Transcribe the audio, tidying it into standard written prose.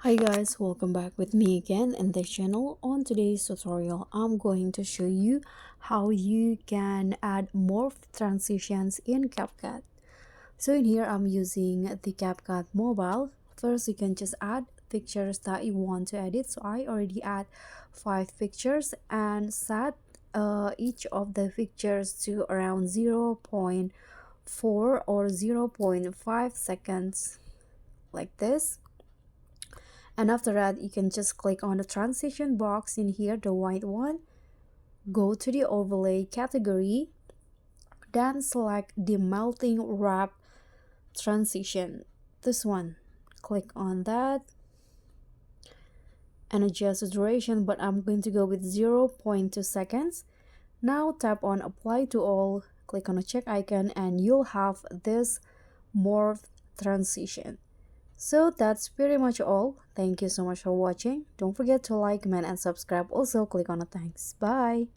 Hi guys, welcome back with me again in this channel. On today's tutorial, I'm going to show you how you can add morph transitions in Capcut. So in here, I'm using the Capcut mobile. First, you can just add pictures that you want to edit. So I already add 5 pictures and set each of the pictures to around 0.4 or 0.5 seconds like this. And after that, you can just click on the transition box in here, the white one, go to the overlay category, then select the melting wrap transition, this one. Click on that and adjust the duration, but I'm going to go with 0.2 seconds. Now tap on apply to all, click on the check icon, and you'll have this morph transition. So that's pretty much all. Thank you so much for watching. Don't forget to like, comment, and subscribe. Also, click on the thanks. Bye.